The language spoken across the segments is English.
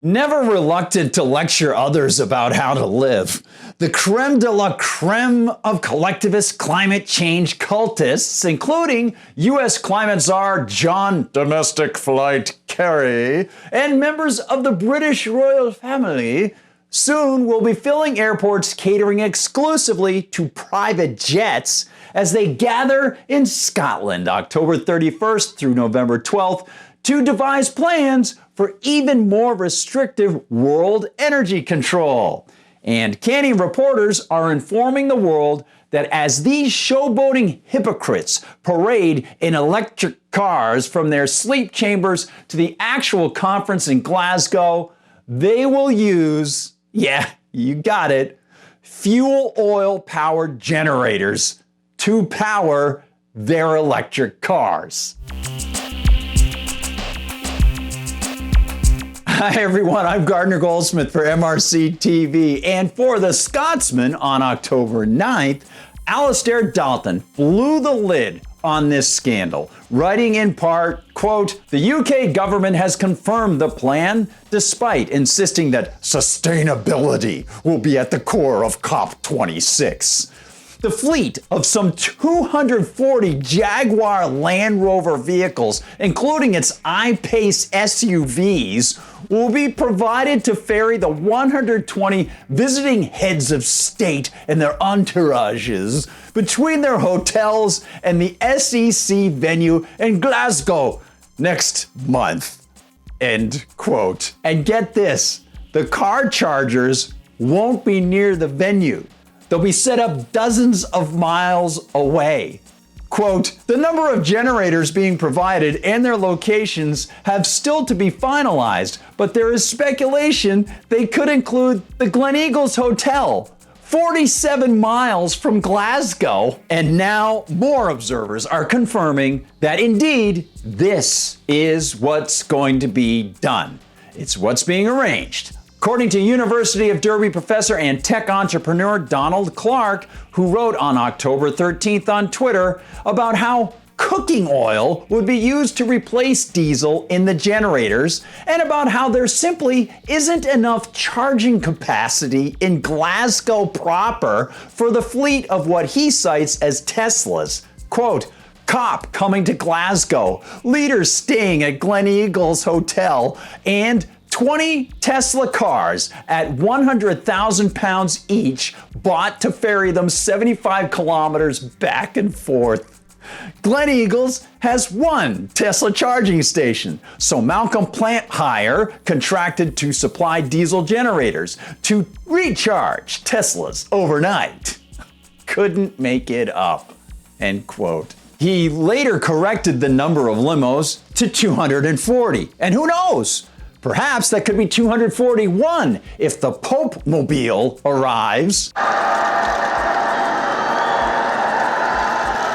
Never reluctant to lecture others about how to live, the crème de la crème of collectivist climate change cultists, including U.S. climate czar John Domestic Flight Kerry and members of the British royal family, soon will be filling airports catering exclusively to private jets as they gather in Scotland October 31st through November 12th to devise plans for even more restrictive world energy control. And canny reporters are informing the world that as these showboating hypocrites parade in electric cars from their sleep chambers to the actual conference in Glasgow, they will use, yeah, you got it, fuel oil-powered generators to power their electric cars. Hi everyone, I'm Gardner Goldsmith for MRC-TV, and for The Scotsman on October 9th, Alistair Dalton blew the lid on this scandal, writing in part, quote, "The UK government has confirmed the plan despite insisting that sustainability will be at the core of COP26. The fleet of some 240 Jaguar Land Rover vehicles, including its I-Pace SUVs, will be provided to ferry the 120 visiting heads of state and their entourages between their hotels and the SEC venue in Glasgow next month." End quote. And get this, the car chargers won't be near the venue. They'll be set up dozens of miles away. Quote, "The number of generators being provided and their locations have still to be finalized, but there is speculation they could include the Glen Eagles Hotel, 47 miles from Glasgow." And now more observers are confirming that indeed this is what's going to be done. It's what's being arranged. According to University of Derby professor and tech entrepreneur Donald Clark, who wrote on October 13th on Twitter about how cooking oil would be used to replace diesel in the generators, and about how there simply isn't enough charging capacity in Glasgow proper for the fleet of what he cites as Teslas. Quote, "COP coming to Glasgow, leaders staying at Glen Eagles Hotel, and 20 Tesla cars at 100,000 pounds each bought to ferry them 75 kilometers back and forth. Glen Eagles has one Tesla charging station, so Malcolm Plant Hire contracted to supply diesel generators to recharge Teslas overnight. Couldn't make it up." End quote. He later corrected the number of limos to 240, and who knows? Perhaps that could be 241 if the Pope Mobile arrives.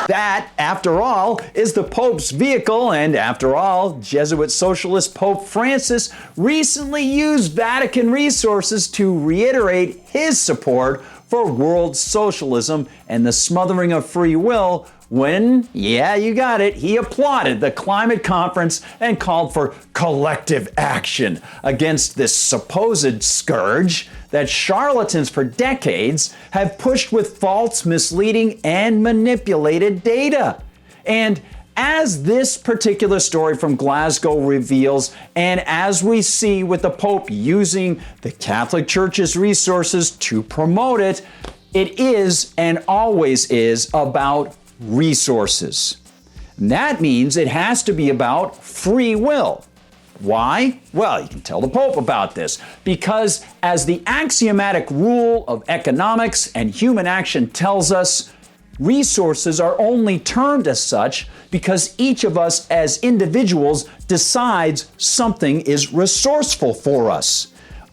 That, after all, is the Pope's vehicle, and after all, Jesuit socialist Pope Francis recently used Vatican resources to reiterate his support for world socialism and the smothering of free will when, yeah, you got it, he applauded the climate conference and called for collective action against this supposed scourge that charlatans for decades have pushed with false, misleading, and manipulated data. And as this particular story from Glasgow reveals, and as we see with the Pope using the Catholic Church's resources to promote it, it is and always is about resources. And that means it has to be about free will. Why? Well, you can tell the Pope about this. Because as the axiomatic rule of economics and human action tells us, resources are only termed as such because each of us as individuals decides something is resourceful for us.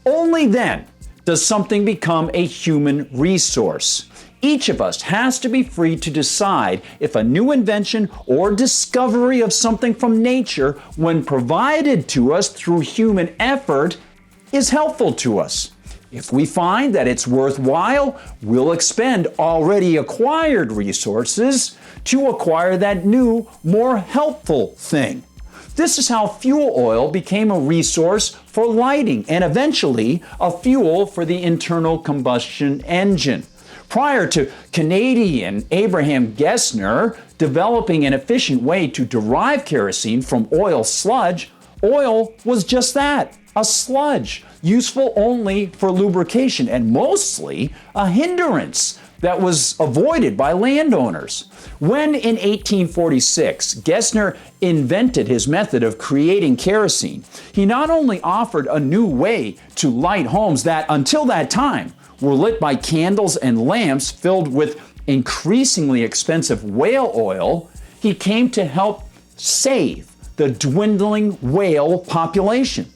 Only then does something become a human resource. Each of us has to be free to decide if a new invention or discovery of something from nature, when provided to us through human effort, is helpful to us. If we find that it's worthwhile, we'll expend already acquired resources to acquire that new, more helpful thing. This is how fuel oil became a resource for lighting and eventually a fuel for the internal combustion engine. Prior to Canadian Abraham Gessner developing an efficient way to derive kerosene from oil sludge, oil was just that, a sludge, useful only for lubrication and mostly a hindrance that was avoided by landowners. When in 1846, Gessner invented his method of creating kerosene, he not only offered a new way to light homes that, until that time, were lit by candles and lamps filled with increasingly expensive whale oil, he came to help save the dwindling whale population.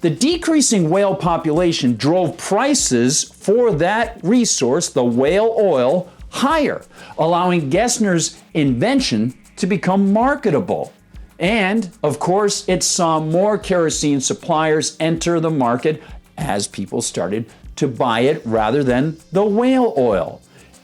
The decreasing whale population drove prices for that resource, the whale oil, higher, allowing Gessner's invention to become marketable. And, of course, it saw more kerosene suppliers enter the market as people started to buy it rather than the whale oil.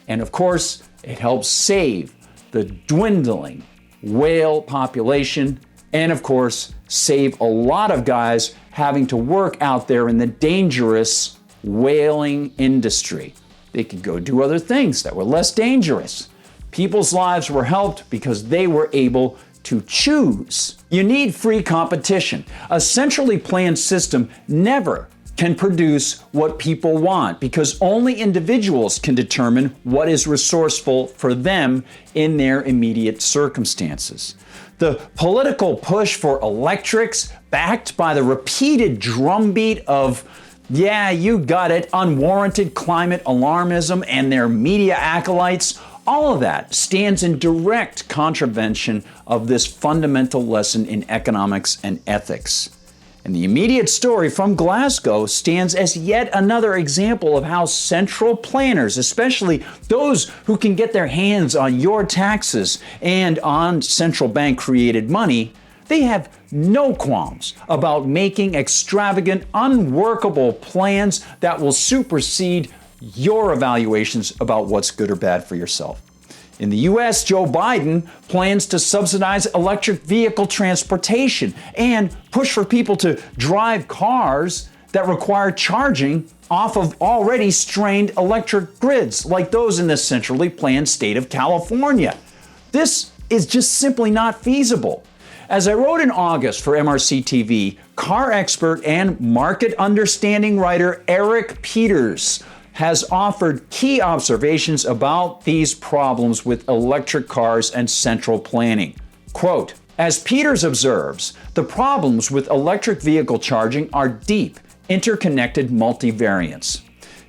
And, of course, it helped save the dwindling whale population and, of course, save a lot of guys having to work out there in the dangerous whaling industry. They could go do other things that were less dangerous. People's lives were helped because they were able to choose. You need free competition. A centrally planned system never can produce what people want because only individuals can determine what is resourceful for them in their immediate circumstances. The political push for electrics, backed by the repeated drumbeat of, yeah, you got it, unwarranted climate alarmism and their media acolytes, all of that stands in direct contravention of this fundamental lesson in economics and ethics. And the immediate story from Glasgow stands as yet another example of how central planners, especially those who can get their hands on your taxes and on central bank created money, they have no qualms about making extravagant, unworkable plans that will supersede your evaluations about what's good or bad for yourself. In the US, Joe Biden plans to subsidize electric vehicle transportation and push for people to drive cars that require charging off of already strained electric grids, like those in the centrally planned state of California. This is just simply not feasible. As I wrote in August for MRC-TV, car expert and market understanding writer Eric Peters has offered key observations about these problems with electric cars and central planning. Quote, as Peters observes, the problems with electric vehicle charging are deep, interconnected multivariants.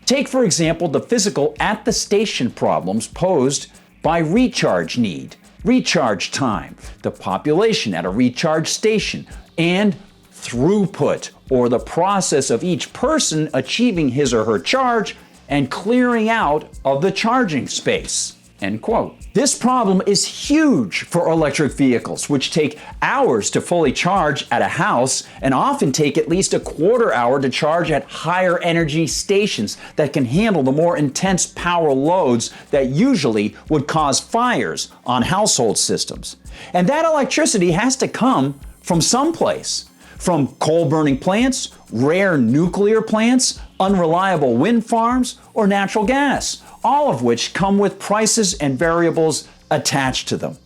Take, for example, the physical at-the-station problems posed by recharge need, recharge time, the population at a recharge station, and throughput, or the process of each person achieving his or her charge and clearing out of the charging space, end quote. This problem is huge for electric vehicles, which take hours to fully charge at a house and often take at least a quarter hour to charge at higher energy stations that can handle the more intense power loads that usually would cause fires on household systems. And that electricity has to come from someplace. From coal-burning plants, rare nuclear plants, unreliable wind farms, or natural gas, all of which come with prices and variables attached to them.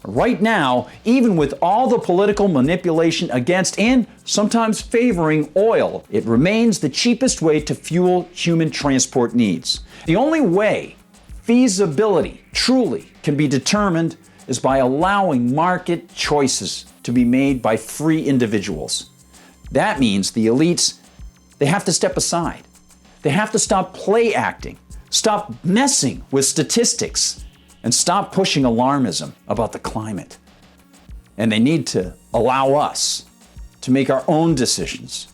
Right now, even with all the political manipulation against and sometimes favoring oil, it remains the cheapest way to fuel human transport needs. The only way feasibility truly can be determined is by allowing market choices to be made by free individuals. That means the elites, they have to step aside. They have to stop play acting, stop messing with statistics, and stop pushing alarmism about the climate. And they need to allow us to make our own decisions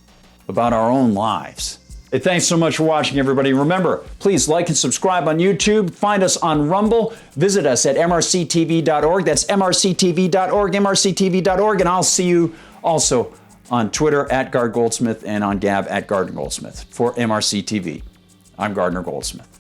about our own lives. Hey, thanks so much for watching, everybody. Remember, please like and subscribe on YouTube. Find us on Rumble. Visit us at MRCTV.org. That's MRCTV.org, MRCTV.org. And I'll see you also on Twitter at Gard Goldsmith and on Gab at Gardner Goldsmith. For MRC TV, I'm Gardner Goldsmith.